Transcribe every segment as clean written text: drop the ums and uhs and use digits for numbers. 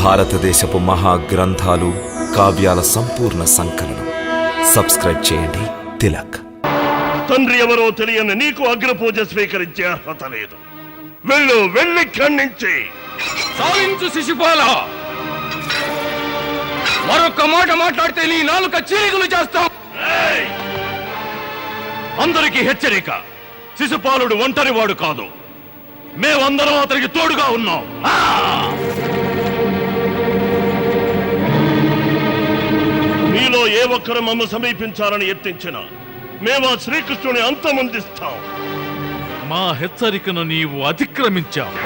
భారతదేశపు మహాగ్రంథాలు, కావ్యాల సంపూర్ణ సంకలనం. సబ్స్క్రైబ్ చేయండి. తిలక్. తండ్రి ఎవరో తెలియని నీకు అగ్రపూజ స్వీకరించే అర్హత లేదు. వెళ్ళి ఖండించి సాధించు శిశుపాల. మరొక్క మాట మాట్లాడితే నీ నాలుక చీలికలు చేస్తాం. అందరికీ హెచ్చరిక, శిశుపాలుడు ఒంటరివాడు కాదు, మేమందరం అతనికి తోడుగా ఉన్నాం. మీలో ఏ ఒక్కరు మమ్మ సమీపించాలని యత్నించినా మేము ఆ శ్రీకృష్ణుని అంతమొందిస్తాం. మా హెచ్చరికను నీవు అతిక్రమించావు.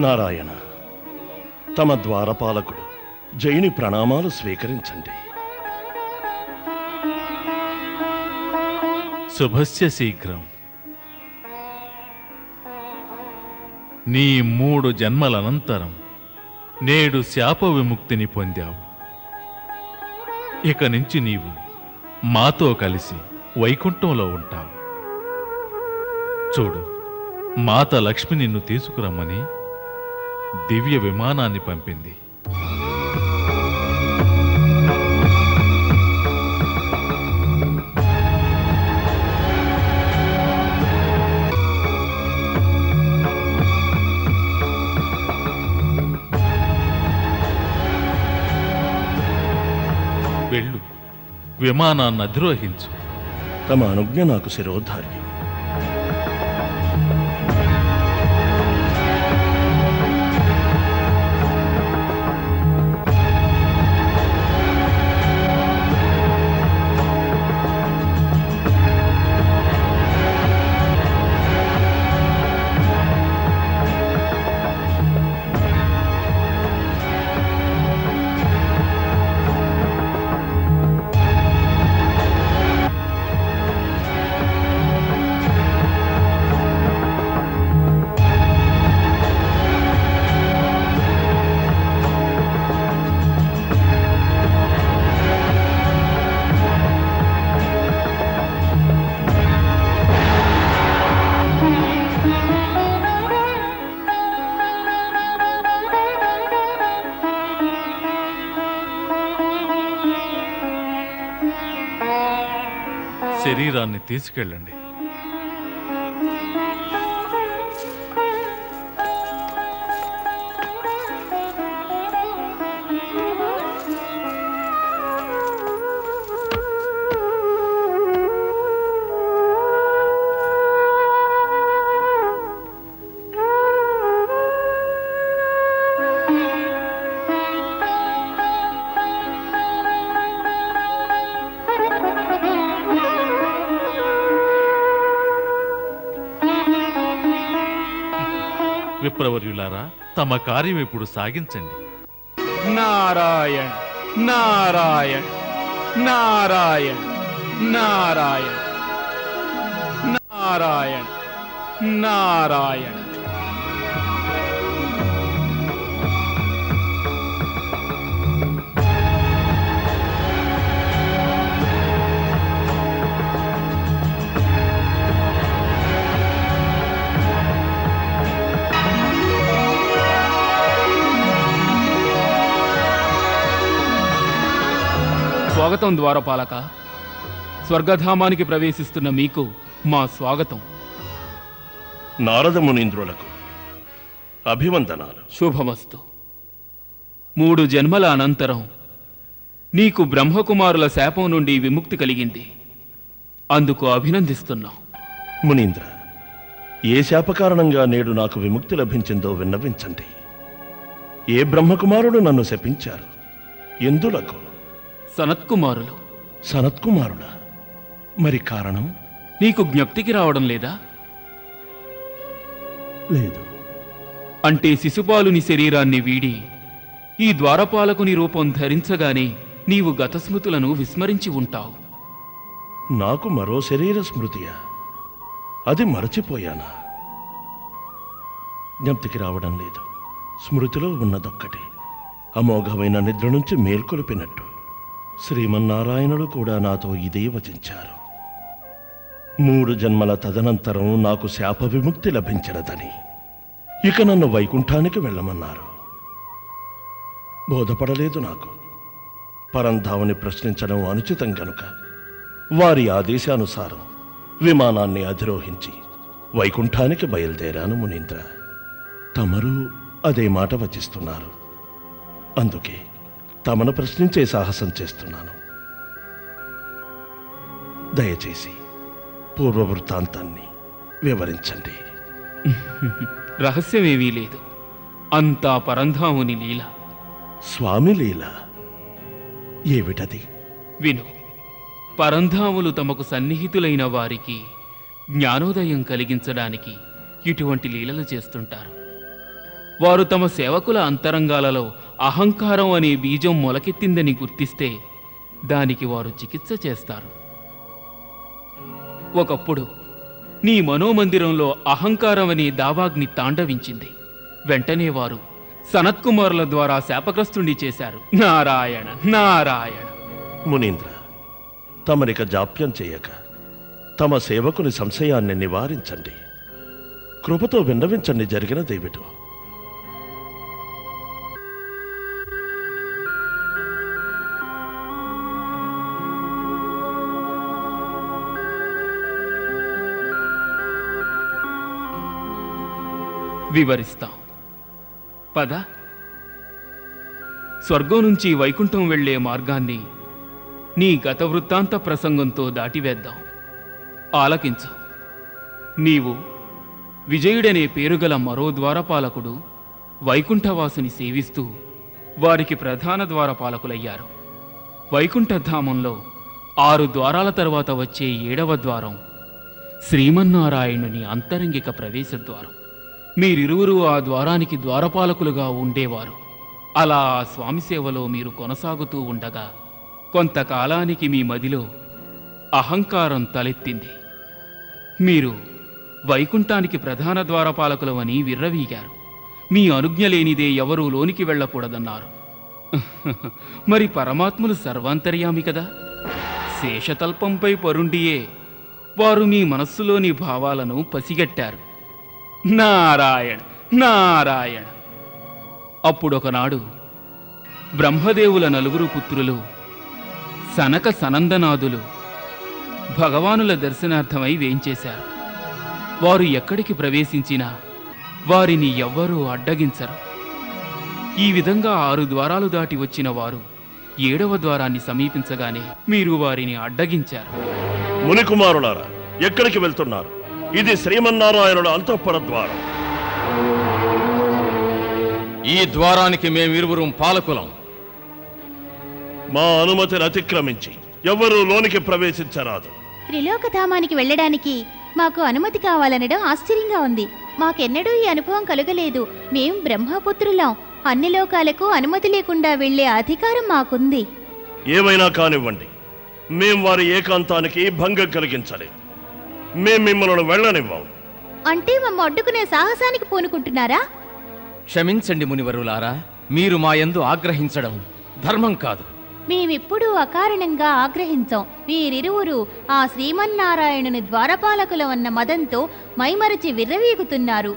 నారాయణ, తమ ద్వారపాలకుడు జైని ప్రణామాలు స్వీకరించండి. శుభస్య శీఘ్రం. నీ 3 జన్మలనంతరం నేడు శాప విముక్తిని పొందావు. ఇక నుంచి నీవు మాతో కలిసి వైకుంఠంలో ఉంటావు. చూడు, మాత లక్ష్మి నిన్ను తీసుకురమ్మని దివ్య విమానాన్ని పంపింది. వెళ్ళు, విమానాన్ని అధిరోహించు. తమ అనుజ్ఞ నాకు శిరోధార్యం. శరీరాన్ని తీసుకెళ్ళండి. విప్రవర్యులారా, తమ కార్యం ఇప్పుడు సాగించండి. నారాయణ నారాయణ నారాయణ నారాయణ నారాయణ నారాయణ. స్వాగతం ద్వారపాలక. స్వర్గధామానికి ప్రవేశిస్తున్న మీకు మా స్వాగతం. నారద మునీంద్రులకు అభివందనాలు. శుభమస్తు. 3 జన్మల అనంతరం నీకు బ్రహ్మకుమారుల శాపం నుండి విముక్తి కలిగింది. అందుకు అభినందిస్తున్నాం. మునీంద్ర, ఏ శాప కారణంగా నేడు నాకు విముక్తి లభించిందో విన్నవించండి. ఏ బ్రహ్మకుమారుడు నన్ను శపించారు? ఎందులకు? సనత్కుమారులు. సనత్కుమారుడా? మరి కారణం? నీకు జ్ఞప్తికి రావడం లేదా? లేదు. అంటే శిశుపాలుని శరీరాన్ని వీడి ఈ ద్వారపాలకుని రూపం ధరించగానే నీవు గతస్మృతులను విస్మరించి ఉంటావు. నాకు మరో శరీర స్మృతియా? అది మరచిపోయానా? జ్ఞప్తికి రావడం లేదు. స్మృతిలో ఉన్నదొక్కటి, అమోఘమైన నిద్ర నుంచి మేల్కొలిపినట్టు శ్రీమన్నారాయణుడు కూడా నాతో ఇదే వచించారు. 3 జన్మల తదనంతరం నాకు శాప విముక్తి లభించినదని, ఇక నన్ను వైకుంఠానికి వెళ్ళమన్నారు. బోధపడలేదు నాకు. పరంధావుని ప్రశ్నించడం అనుచితం గనుక వారి ఆదేశానుసారం విమానాన్ని అధిరోహించి వైకుంఠానికి బయలుదేరాను మునీంద్ర. తమరు అదే మాట వచిస్తున్నారు. అందుకే తమను ప్రశ్నించే సాహసం చేస్తున్నాను. దయచేసి పూర్వవృత్తాంతాన్ని వివరించండి. రహస్యమేమీ లేదు. అంతా పరంధాముని లీల. స్వామి లీల ఏమిటది? విను. పరంధాములు తమకు సన్నిహితులైన వారికి జ్ఞానోదయం కలిగించడానికి ఇటువంటి లీలలు చేస్తుంటారు. వారు తమ సేవకుల అంతరంగాలలో అహంకారం అనే బీజం మొలకెత్తిందని గుర్తిస్తే దానికి వారు చికిత్స చేస్తారు. ఒకప్పుడు నీ మనోమందిరంలో అహంకారం అనే దావాగ్ని తాండవించింది. వెంటనే వారు సనత్కుమారుల ద్వారా శాపగ్రస్తుణ్ణి చేశారు. నారాయణ నారాయణ. మునీంద్ర, తమరిక జాప్యం చేయక తమ సేవకుని సంశయాన్ని నివారించండి. కృపతో విన్నవించండి జరిగినదేమిటో. వివరిస్తాం. పద. స్వర్గం నుంచి వైకుంఠం వెళ్లే మార్గాన్ని నీ గత వృత్తాంత ప్రసంగంతో దాటివేద్దాం. ఆలకించు. నీవు విజయుడనే పేరుగల మరో ద్వారపాలకుడు వైకుంఠవాసుని సేవిస్తూ వారికి ప్రధాన ద్వారపాలకులయ్యారు. వైకుంఠధామంలో 6 ద్వారాల తరువాత వచ్చే 7వ ద్వారం శ్రీమన్నారాయణుని అంతరంగిక ప్రవేశద్వారం. మీరిరువురు ఆ ద్వారానికి ద్వారపాలకులుగా ఉండేవారు. అలా ఆ స్వామి సేవలో మీరు కొనసాగుతూ ఉండగా కొంతకాలానికి మీ మదిలో అహంకారం తలెత్తింది. మీరు వైకుంఠానికి ప్రధాన ద్వారపాలకులవని విర్రవీగారు. మీ అనుజ్ఞ లేనిదే ఎవరూ లోనికి వెళ్ళకూడదన్నారు. మరి పరమాత్ములు సర్వాంతర్యామి కదా. శేషతల్పంపై పరుండియే వారు మీ మనస్సులోని భావాలను పసిగట్టారు. నారాయణ నారాయణ. అప్పుడొకనాడు బ్రహ్మదేవుల 4 పుత్రులు సనక సనందనాదులు భగవానుల దర్శనార్థమై వేంచేశారు. వారు ఎక్కడికి ప్రవేశించినా వారిని ఎవ్వరూ అడ్డగించరు. ఈ విధంగా 6 ద్వారాలు దాటి వచ్చిన వారు 7వ ద్వారాన్ని సమీపించగానే మీరు వారిని అడ్డగించారు. మునికుమారులారా, ఎక్కడికి వెళ్తున్నారు? ఇది శ్రీమన్నారాయణుల అంతఃపుర ద్వారం. ఈ ద్వారానికి మేమిరువురం పాలకులం. మా అనుమతిని అతిక్రమించి ఎవ్వరూ లోనికి ప్రవేశించరాదు. త్రిలోకధామానికి వెళ్ళడానికి మాకు అనుమతి కావాలనడం ఆశ్చర్యంగా ఉంది. మాకెన్నడూ ఈ అనుభవం కలుగలేదు. మేం బ్రహ్మపుత్రులం. అన్ని లోకాలకు అనుమతి లేకుండా వెళ్లే అధికారం మాకుంది. ఏమైనా కానివ్వండి, మేం వారి ఏకాంతానికి భంగం కలిగించాలి. మేం మిమ్మల్ని వెళ్ళనివ్వం. అంటే మమ్మ అడ్డుకునే సాహసానికి పూనుకుంటున్నారా? క్షమించండి మునివరులారా, మీరు మా యందు ఆగ్రహించడం ధర్మం కాదు. మేమిప్పుడూ అకారణంగా ఆగ్రహించాం. మీరిరువురు ఆ శ్రీమన్నారాయణుని ద్వారపాలకుల ఉన్న మదంతో మైమరచి విర్రవీగుతున్నారు.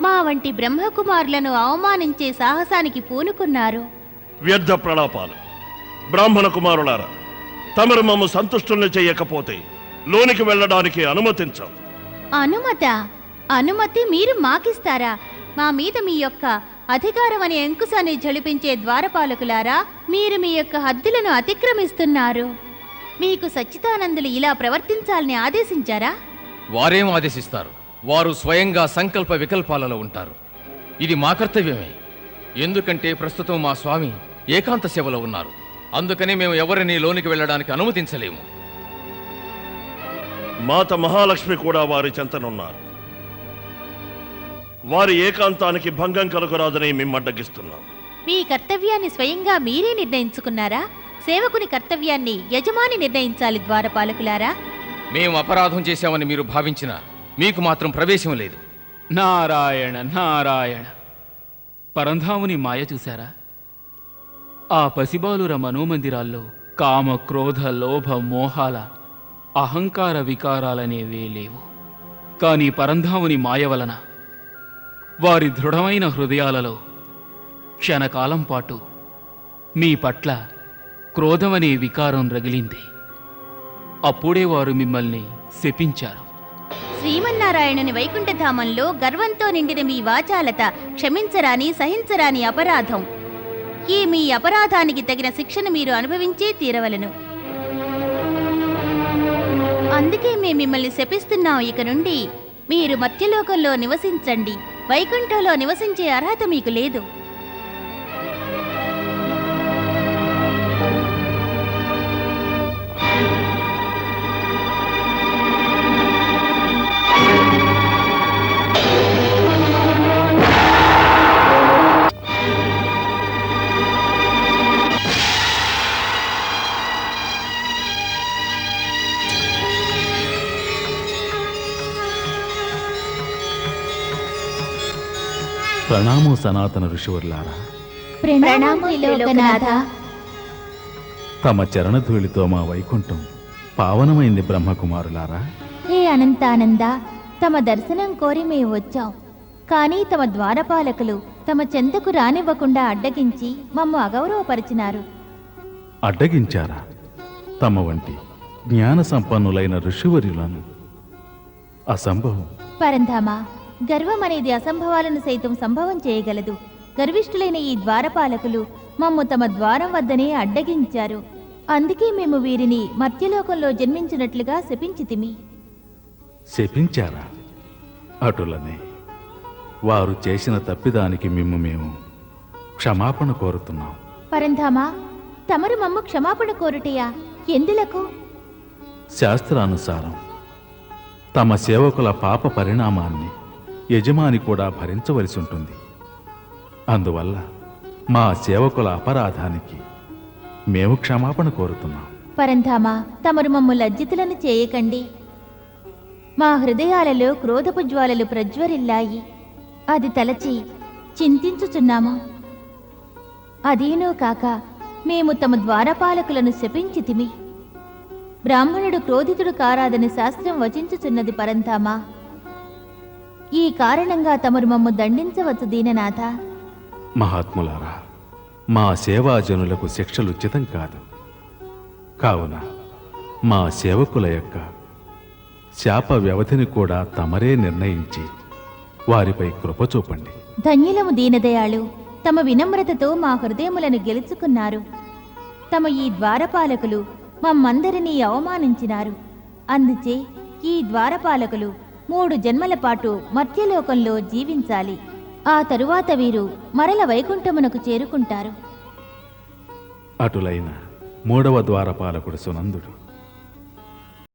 మా వంటి బ్రహ్మకుమారులను అవమానించే సాహసానికి పూనుకున్నారు. వ్యర్థ ప్రలాపాలు. బ్రాహ్మణ కుమారులారా, తమరు మమ్మ సంతుష్టుల్ని చెయ్యకపోతే లోనికి వెళ్ళడానికి అనుమతించాం. అనుమతి మీరు మాకిస్తారా? మా మీద మీ యొక్క అధికారం అనే అంకుశాన్ని జడిపించే ద్వారపాలకులారా, మీరు మీ యొక్క హద్దులను అతిక్రమిస్తున్నారు. మీకు సచ్చిదానందులు ఇలా ప్రవర్తించాలని ఆదేశించారా? వారేం ఆదేశిస్తారు? వారు స్వయంగా సంకల్ప వికల్పాలలో ఉంటారు. ఇది మా కర్తవ్యమే. ఎందుకంటే ప్రస్తుతం మా స్వామి ఏకాంత సేవలో ఉన్నారు. అందుకనే మేము ఎవరిని లోనికి వెళ్ళడానికి అనుమతించలేము. మాత మహాలక్ష్మి కూడా వారి చెంతనున్నారు. వారి ఏకాంతానికి భంగం కలుగురాదని మిమ్మడ్డగిస్తున్నాం. మీ కర్తవ్యాన్ని స్వయంగా మీరే నిర్ణయించుకున్నారా? సేవకుని కర్తవ్యాన్ని యజమాని నిర్ణయించాలి. ద్వారపాలకులారా, మేము అపరాధం చేశామని మీరు భావించినా మీకు మాత్రం ప్రవేశం లేదు. నారాయణ నారాయణ. పరంధాముని మాయ చూశారా? ఆ పసిబాలుర మనోమందిరాల్లో కామ, క్రోధ, లోభ, మోహాల, అహంకార వికారాలనేవే లేవు. కానీ పరంధాముని మాయ వలన వారి దృఢమైన హృదయాలలో క్షణకాలం పాటు మీ పట్ల క్రోధమనే వికారం రగిలింది. అప్పుడే వారు మిమ్మల్ని శపించారు. శ్రీమన్నారాయణుని వైకుంఠధామంలో గర్వంతో నిండిన మీ వాచాలత క్షమించరాని, సహించరాని అపరాధం. ఈ మీ అపరాధానికి తగిన శిక్షను మీరు అనుభవించే తీరవలను. అందుకే మేము మిమ్మల్ని శపిస్తున్నాం. ఇక నుండి మీరు మత్స్యలోకంలో నివసించండి. వైకుంఠంలో నివసించే అర్హత మీకు లేదు. ప్రణామో సనాతన ఋషివర్లారా. ప్రణామోలోకనాథ. తమ చరణధూళితో మా వైకుంఠం పావనమైంది. బ్రహ్మకుమారులారా, హే అనంతానంద, తమ దర్శనం కోరి మేము వచ్చాం. కానీ తమ ద్వారపాలకులు తమ చెంతకు రానివ్వకుండా అడ్డగించి మమ్ము అగౌరవపరిచినారు. అడ్డగించారా? తమ వంటి జ్ఞాన సంపన్నులైన ఋషివర్యులను? అసంభవం. పరంధామా, గర్వం అనేది అసంభవాలను సైతం సంభవం చేయగలదు. గర్విష్ఠులైన ఈ ద్వారపాలకులు మమ్ము తమ ద్వారం వద్దనే అడ్డగించారు. అందుకే మేము వీరిని మర్త్యలోకంలో జన్మించినట్లుగా శపించితిమి. శపించారా? అటులనే వారు చేసిన తప్పిదానికి మేము క్షమాపణ కోరుతున్నాం. పరంధామా, తమరు మమ్ము క్షమాపణ కోరుటయా? ఎందులకు? శాస్త్రానుసారం తమ సేవకుల పాప పరిణామాన్ని యజమాని కూడా భరించవలసి ఉంటుంది. అందువల్ల మా సేవకుల అపరాధానికి మేము క్షమాపణ కోరుతున్నాం. పరంధామా, తమరు మమ్ము లజ్జితులను చేయకండి. మా హృదయాలలో క్రోధపు జ్వాలలు ప్రజ్వరిల్లాయి. అది తలచి చింతించుచున్నాము. అదేనూ కాక మేము తమ ద్వారపాలకులను శపించితిమి. బ్రాహ్మణుడు క్రోధితుడు కారాదని శాస్త్రం వచించుచున్నది. పరంధామా, ఈ కారణంగా తమరు మమ్ము దండించవచ్చు దీననాథ. మహాత్ములారా, మా సేవాజనులకు శిక్షలు ఉచితం కాదు. కావున మా సేవకుల యొక్క శాప వ్యవధిని కూడా తమరే నిర్ణయించి వారిపై కృప చూపండి. ధన్యులము దీనదయాళు. తమ వినమ్రతతో మా హృదయములను గెలుచుకున్నారు. తమ ఈ ద్వారపాలకులు మమ్మందరినీ అవమానించినారు. అందుచే ఈ ద్వారపాలకులు 3 జన్మల పాటు మర్త్యలోకంలో జీవించాలి. ఆ తరువాత వీరు మరల వైకుంఠమునకు చేరుకుంటారు. అటులైన 3వ ద్వారపాలకుడు సునందుడు